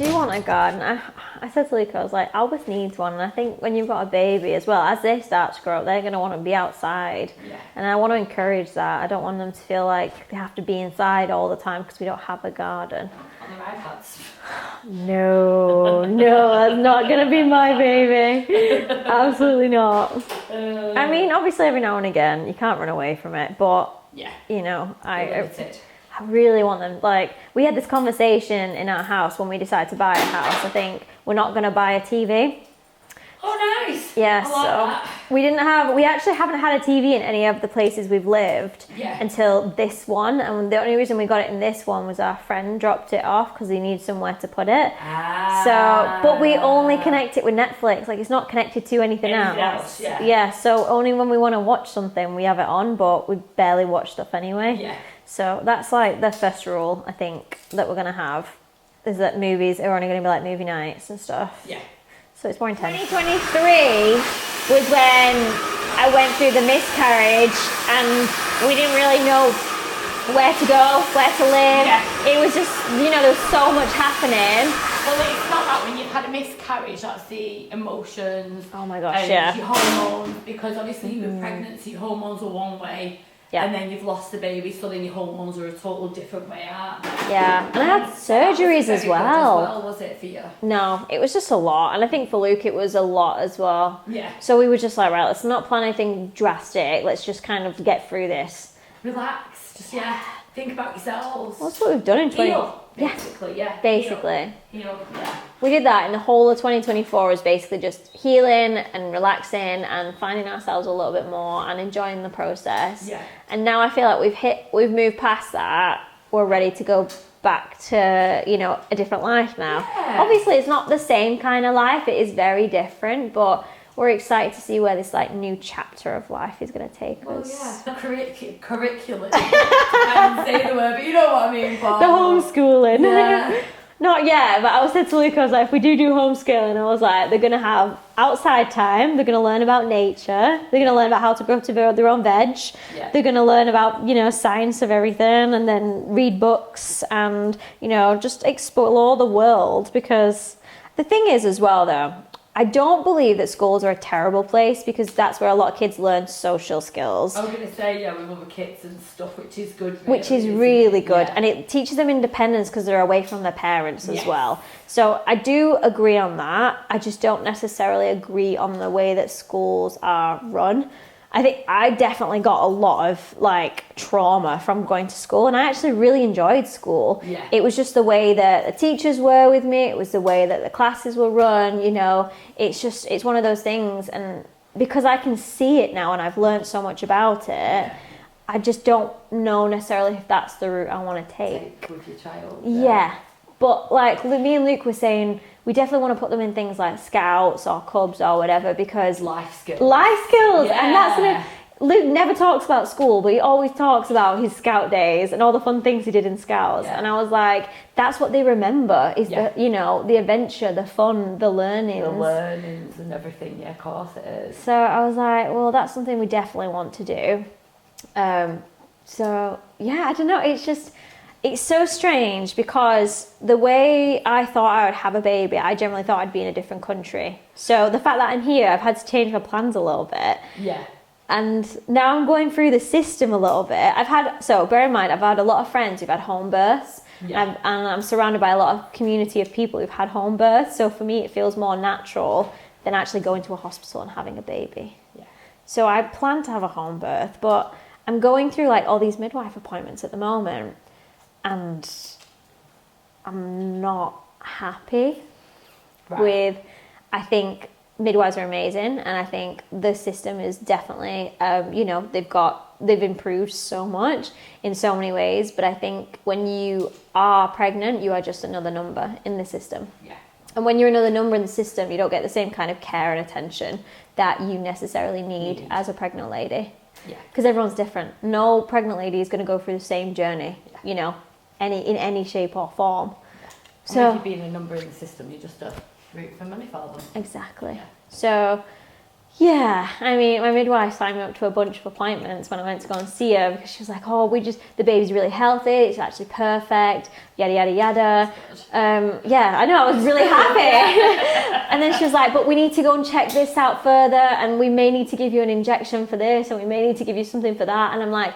do want a garden. I said to Luca, I was like, Albus needs one. And I think when you've got a baby as well, as they start to grow up, they're going to want to be outside. Yeah. And I want to encourage that. I don't want them to feel like they have to be inside all the time because we don't have a garden. On their iPads. No, that's not going to be my baby. Absolutely not. I mean, obviously every now and again, you can't run away from it. But, you know, I really want them. Like, we had this conversation in our house when we decided to buy a house. I think we're not going to buy a TV. Oh, nice. Yeah, we actually haven't had a TV in any of the places we've lived until this one. And the only reason we got it in this one was our friend dropped it off because he needs somewhere to put it. But we only connect it with Netflix. Like, it's not connected to anything else. So only when we want to watch something, we have it on, but we barely watch stuff anyway. Yeah. So that's like the first rule, I think, that we're going to have, is that movies are only going to be like movie nights and stuff. Yeah. So it's more intense. 2023 was when I went through the miscarriage and we didn't really know where to go, where to live. Yeah. It was just, you know, there was so much happening. Well, it's not that when you've had a miscarriage, that's the emotions. Oh my gosh, your hormones, because obviously with pregnancy, hormones are one way. Yeah. And then you've lost the baby, so then your hormones are a total different way, aren't they? Yeah, and I had surgeries as well. Was it for you? No, it was just a lot. And I think for Luke, it was a lot as well. Yeah. So we were just like, right, let's not plan anything drastic. Let's just kind of get through this. Relax. Just, think about yourselves. Well, that's what we've done in 20... Basically. We did that, and the whole of 2024 was basically just healing and relaxing and finding ourselves a little bit more and enjoying the process. Yeah. And now I feel like we've moved past that. We're ready to go back to, you know, a different life now. Yeah. Obviously, it's not the same kind of life. It is very different, but we're excited to see where this like new chapter of life is going to take us. The curriculum. I can't say the word, but you know what I mean, Paul. The homeschooling. Yeah. Not yet, but I was said to Luke, I was like, if we do homeschooling, I was like, they're going to have outside time, they're going to learn about nature, they're going to learn about how to grow their own veg, they're going to learn about, you know, science of everything, and then read books and, you know, just explore the world. Because the thing is as well, though, I don't believe that schools are a terrible place, because that's where a lot of kids learn social skills. I was going to say, with other kids and stuff, which is good. Really, which is really good. Yeah. And it teaches them independence because they're away from their parents as well. So I do agree on that. I just don't necessarily agree on the way that schools are run. I think I definitely got a lot of like trauma from going to school, and I actually really enjoyed school. Yeah. It was just the way that the teachers were with me. It was the way that the classes were run, you know. It's one of those things, and because I can see it now and I've learned so much about it, I just don't know necessarily if that's the route I want to take with your child. Yeah. But like me and Luke were saying, we definitely want to put them in things like scouts or clubs or whatever, because life skills. Yeah. And that's something Luke never talks about school, but he always talks about his scout days and all the fun things he did in scouts. And I was like, that's what they remember, is the, you know, the adventure, the fun, the learnings. The learnings and everything. Yeah, of course it is. So I was like, well, that's something we definitely want to do. So yeah, I don't know. It's so strange, because the way I thought I would have a baby, I generally thought I'd be in a different country. So the fact that I'm here, I've had to change my plans a little bit. Yeah. And now I'm going through the system a little bit. Bear in mind, I've had a lot of friends who've had home births. Yeah. And I'm surrounded by a lot of community of people who've had home births. So for me, it feels more natural than actually going to a hospital and having a baby. Yeah. So I plan to have a home birth, but I'm going through like all these midwife appointments at the moment. And I'm not happy with, I think midwives are amazing, and I think the system is definitely, you know, they've improved so much in so many ways, but I think when you are pregnant, you are just another number in the system. Yeah. And when you're another number in the system, you don't get the same kind of care and attention that you necessarily need as a pregnant lady. Yeah. Because everyone's different. No pregnant lady is going to go through the same journey, you know, in any shape or form. So if you're being a number in the system, you're just a root for money for them. Exactly. Yeah. So Yeah, I mean, my midwife signed me up to a bunch of appointments when I went to go and see her because she was like, oh, the baby's really healthy, it's actually perfect, yada, yada, yada. Yeah, I know, I was really happy. And then she was like, but we need to go and check this out further, and we may need to give you an injection for this, and we may need to give you something for that. And I'm like,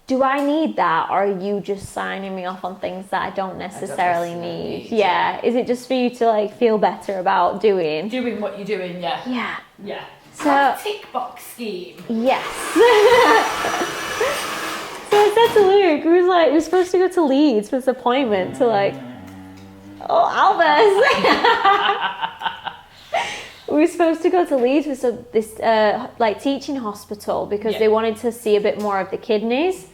do I need that, or are you just signing me off on things that I don't necessarily need? Yeah, is it just for you to like feel better about doing what you're doing? Yeah. So a tick box scheme. Yes. So I said to Luke, we're supposed to go to Leeds for this appointment to Albus. We were supposed to go to Leeds for this teaching hospital because they wanted to see a bit more of the kidneys.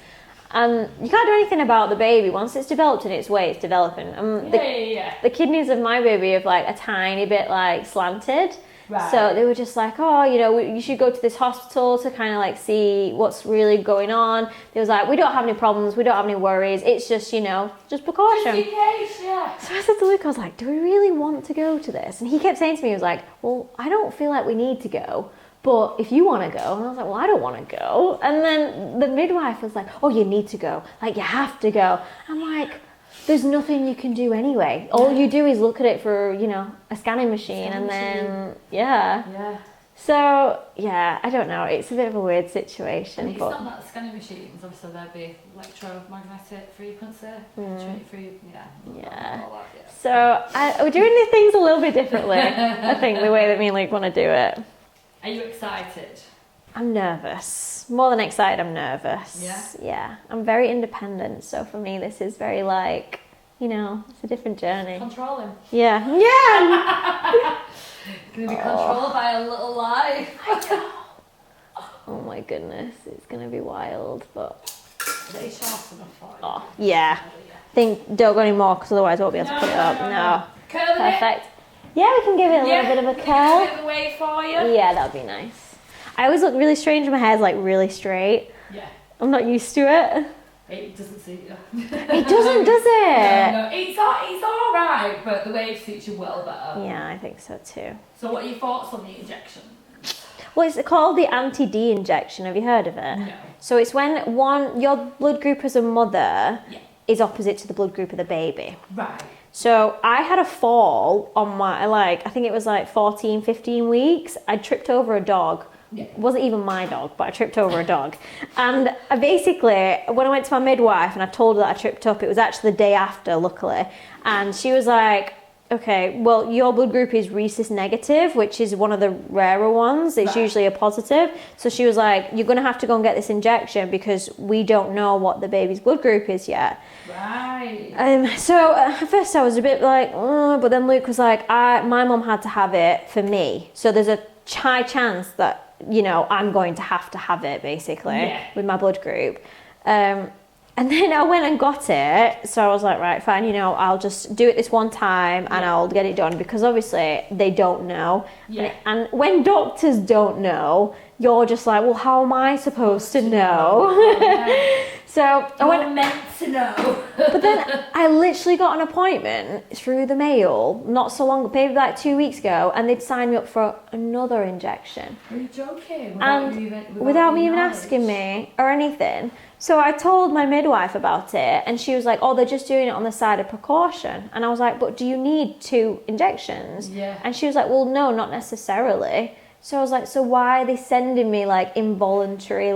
And you can't do anything about the baby. Once it's developed in its way, it's developing. The kidneys of my baby have a tiny bit slanted. Right. So they were just like, oh, you should go to this hospital to kind of see what's really going on. They was like, we don't have any problems, we don't have any worries. It's just, just precaution. Just in case, yeah. So I said to Luke, I was like, do we really want to go to this? And he kept saying to me, he was like, well, I don't feel like we need to go, but if you want to go. And I was like, well, I don't want to go. And then the midwife was like, oh, you need to go. You have to go. I'm like, there's nothing you can do anyway. All you do is look at it for, a scanning machine and then, yeah. So, yeah, I don't know. It's a bit of a weird situation. It's not that scanning machines. Obviously, there'll be electromagnetic frequency. Yeah. So, we're doing these things a little bit differently, I think, the way that me and Luke want to do it. Are you excited? I'm nervous. More than excited, I'm nervous. Yeah. I'm very independent, so for me this is very it's a different journey. Control him. Yeah. Gonna be controlled by a little lie. I know. Oh my goodness, it's gonna be wild, but... Are they sharp enough for you? Oh, yeah. Don't go anymore, because otherwise I won't be able to put it up. No. Curl Perfect. Yeah, we can give it a little bit of a curl. Give it a wave for you. Yeah, that would be nice. I always look really strange when my hair's really straight. Yeah. I'm not used to it. It doesn't suit you. It doesn't, does it? No. It's alright, but the wave suits you well better. Yeah, I think so too. So what are your thoughts on the injection? Well, it's called the anti-D injection. Have you heard of it? No. So it's when your blood group as a mother is opposite to the blood group of the baby. Right. So I had a fall on my, I think it was 14, 15 weeks. I tripped over a dog. Yeah. It wasn't even my dog, but I tripped over a dog. And I basically, when I went to my midwife and I told her that I tripped up, it was actually the day after, luckily. And she was like, okay, well, your blood group is rhesus negative, which is one of the rarer ones. It's usually a positive. So she was like, you're going to have to go and get this injection because we don't know what the baby's blood group is yet. Right. So at first I was a bit but then Luke was like, my mum had to have it for me. So there's a high chance that, I'm going to have it, basically, with my blood group. And then I went and got it. So I was like, right, fine, I'll just do it this one time and I'll get it done. Because obviously they don't know. Yeah. And when doctors don't know, you're just like, well, how am I supposed to know? So I went meant to know. But then I literally got an appointment through the mail not so long, maybe 2 weeks ago, and they'd signed me up for another injection. Are you joking? Without me even asking me or anything. So I told my midwife about it, and she was like, oh, they're just doing it on the side of precaution. And I was like, but do you need 2 injections? Yeah. And she was like, well, no, not necessarily. So I was like, so why are they sending me involuntary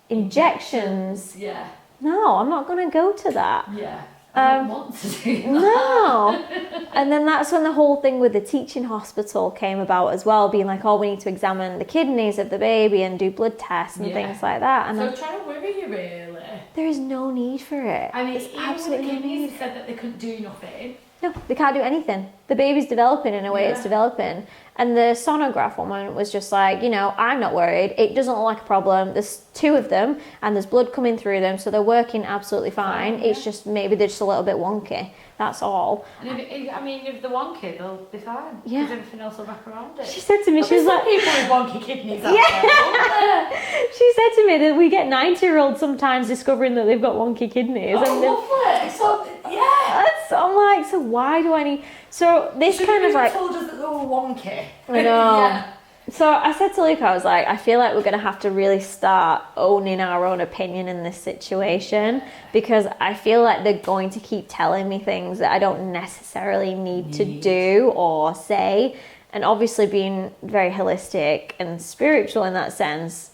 injections? Yeah. No, I'm not going to go to that. Yeah. I don't want to do that. No. And then that's when the whole thing with the teaching hospital came about as well, being like, oh, we need to examine the kidneys of the baby and do blood tests and things like that. And so trying to worry you, really? There is no need for it. I mean, there's absolutely no need. Said that they couldn't do nothing. No, they can't do anything. The baby's developing in a way it's developing. And the sonograph woman was just like, I'm not worried. It doesn't look like a problem. There's 2 of them and there's blood coming through them. So they're working absolutely fine. It's just maybe they're just a little bit wonky. That's all. And if they're wonky, they'll be fine. Yeah. Because everything else will wrap around it. She said to me, she was like... people with wonky kidneys out there. She said to me that we get 90-year-olds sometimes discovering that they've got wonky kidneys. Lovely. So, yeah. I'm like, so why do I need... So this kind of told us that they were wonky. I know. So I said to Luke, I was like, I feel like we're going to have to really start owning our own opinion in this situation, because I feel like they're going to keep telling me things that I don't necessarily need to do or say. And obviously being very holistic and spiritual in that sense,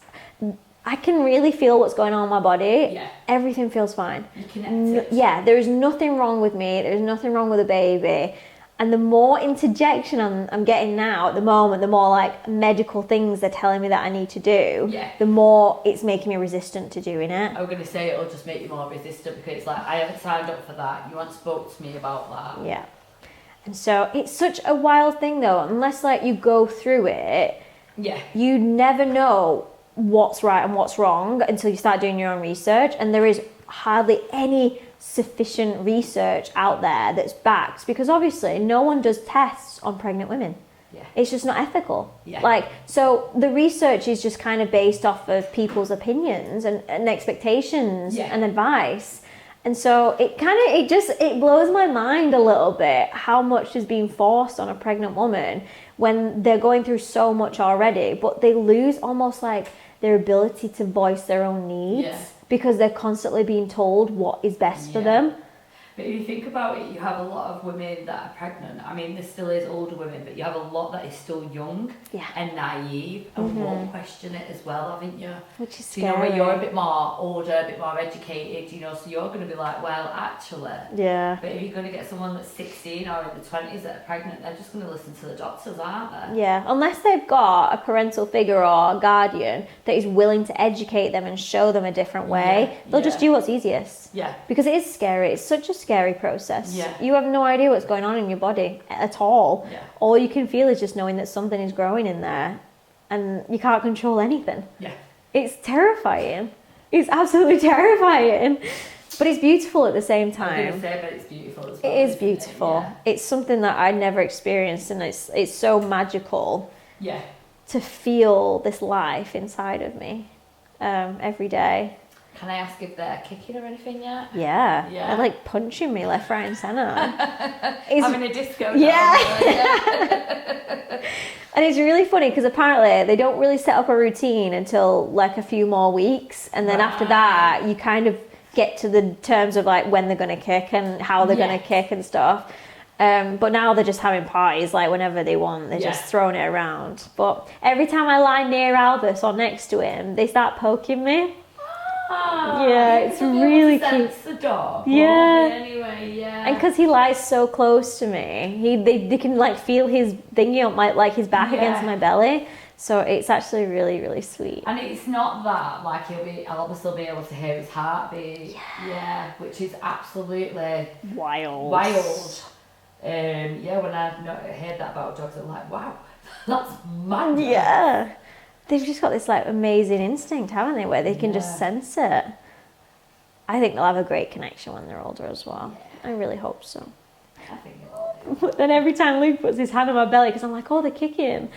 I can really feel what's going on in my body. Yeah. Everything feels fine. You connect it. Yeah, there is nothing wrong with me. There's nothing wrong with the baby. And the more interjection I'm getting now at the moment, the more like medical things they're telling me that I need to do, the more it's making me resistant to doing it. I was going to say it'll just make you more resistant, because it's like, I haven't signed up for that. You haven't spoke to me about that. Yeah. And so it's such a wild thing though, unless like you go through it, you never know what's right and what's wrong until you start doing your own research. And there is hardly any sufficient research out there that's backed, because obviously no one does tests on pregnant women. It's just not ethical. Like, so the research is just kind of based off of people's opinions and expectations and advice. And so it blows my mind a little bit how much is being forced on a pregnant woman when they're going through so much already, but they lose almost like their ability to voice their own needs because they're constantly being told what is best for them. But if you think about it, you have a lot of women that are pregnant. I mean, there still is older women, but you have a lot that is still young and naive and won't question it as well, haven't you? Which is so, scary. You know, when you're a bit more older, a bit more educated, you know, so you're going to be like, well, actually. Yeah. But if you're going to get someone that's 16 or in the 20s that are pregnant, they're just going to listen to the doctors, aren't they? Yeah, unless they've got a parental figure or a guardian that is willing to educate them and show them a different way, they'll just do what's easiest. Yeah. Because it is scary. It's such a scary process. Yeah. You have no idea what's going on in your body at all. Yeah. All you can feel is just knowing that something is growing in there and you can't control anything. Yeah. It's terrifying. It's absolutely terrifying. But it's beautiful at the same time. I'm going to say, but it's beautiful as well. It is beautiful. It's something that I never experienced, and it's so magical. Yeah. To feel this life inside of me every day. Can I ask if they're kicking or anything yet? Yeah. They're like punching me left, right, and centre. Having a disco. And it's really funny because apparently they don't really set up a routine until like a few more weeks, and then after that you kind of get to the terms of like when they're going to kick and how they're going to kick and stuff. But now they're just having parties like whenever they want. They're just throwing it around. But every time I lie near Albus or next to him, they start poking me. It's really cute. The dog. Anyway, and because he lies so close to me, they can like feel his thingy on my like his back against my belly. So it's actually really, really sweet. And it's not that like I'll still be able to hear his heartbeat. Which is absolutely wild. When I heard that about dogs, I'm like, wow, that's mad. Yeah. They've just got this like amazing instinct, haven't they, where they can just sense it. I think they'll have a great connection when they're older as well. I really hope so. I think it will. But then every time Luke puts his hand on my belly, because I'm like, oh, they're kicking,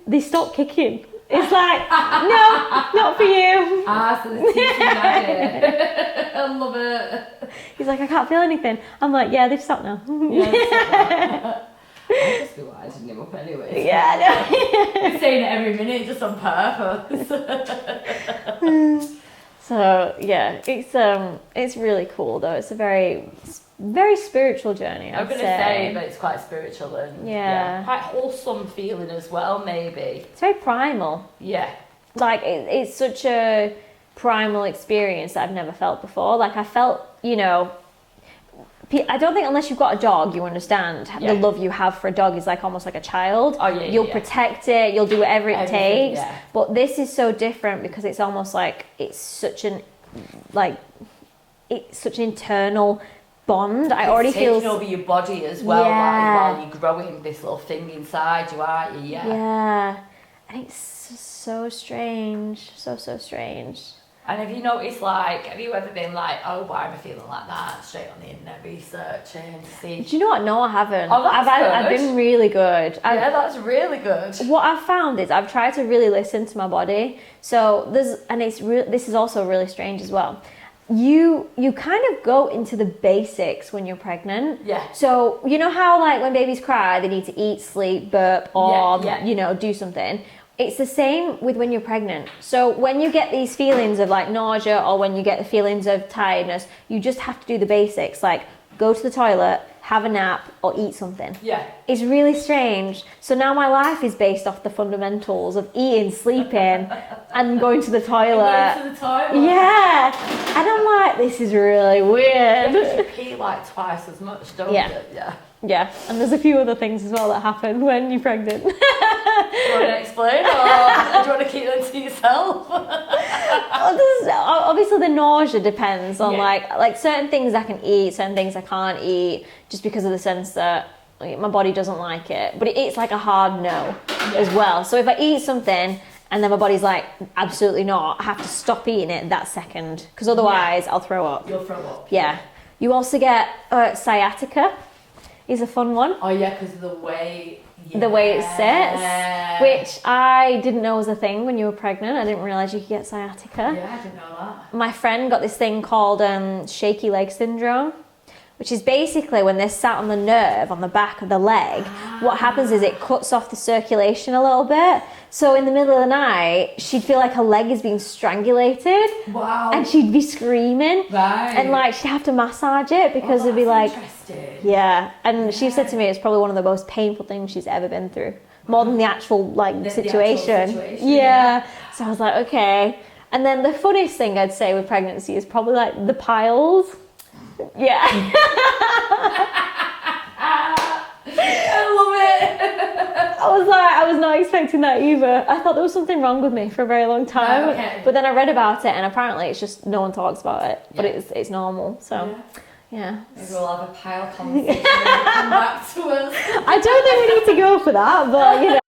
they stop kicking. It's like, no, not for you. So they're teaching magic. I love it. He's like, I can't feel anything. I'm like, yeah, they've stopped now. I'll just be winding him up anyway. Yeah, saying it every minute just on purpose. So yeah, it's really cool though. It's a very, very spiritual journey. I'm going to say that it's quite spiritual and quite wholesome feeling as well. Maybe it's very primal. Yeah, like it's such a primal experience that I've never felt before. Like I felt, I don't think unless you've got a dog, you understand the love you have for a dog is like almost like a child. You'll protect it, you'll do whatever it takes. But this is so different because it's almost like it's such an internal bond. I already feel taking over your body as well while you're growing this little thing inside you, aren't you? Yeah. And it's so strange, so strange. And have you noticed, have you ever been like, oh, why am I feeling like that? Straight on the internet researching to see. Do you know what? No, I haven't. Oh, that's good. I've been really good. That's really good. What I've found is I've tried to really listen to my body. So this is also really strange as well. You kind of go into the basics when you're pregnant. Yeah. So you know how when babies cry, they need to eat, sleep, burp, or do something. It's the same with when you're pregnant. So when you get these feelings of like nausea or when you get the feelings of tiredness, you just have to do the basics, like go to the toilet, have a nap, or eat something. Yeah. It's really strange. So now my life is based off the fundamentals of eating, sleeping, and going to the toilet. And going to the toilet. Yeah. And I'm like, this is really weird. You pee like twice as much, don't you? Yeah. Yeah, and there's a few other things as well that happen when you're pregnant. Do you want to explain, or do you want to keep them to yourself? Obviously, the nausea depends on like certain things I can eat, certain things I can't eat, just because of the sense that my body doesn't like it. But it's like a hard no as well. So if I eat something and then my body's like, absolutely not, I have to stop eating it that second, because otherwise I'll throw up. You'll throw up. Yeah. You also get sciatica. Is a fun one. Oh yeah, because of the way it sits, which I didn't know was a thing when you were pregnant. I didn't realise you could get sciatica. Yeah, I didn't know that. My friend got this thing called shaky leg syndrome, which is basically when they're sat on the nerve on the back of the leg, what happens is it cuts off the circulation a little bit. So in the middle of the night, she'd feel like her leg is being strangulated. Wow. And she'd be screaming. Right. And like she'd have to massage it because it'd be like... Yeah. And she said to me it's probably one of the most painful things she's ever been through. More than the actual situation. Yeah. So I was like, okay. And then the funniest thing I'd say with pregnancy is probably like the piles. Yeah. I love it. I was not expecting that either. I thought there was something wrong with me for a very long time. Okay. But then I read about it and apparently it's just no one talks about it. But it's normal. So yeah. Maybe we'll have a pile conversation and come back to us. I don't think we need to go for that, but you know.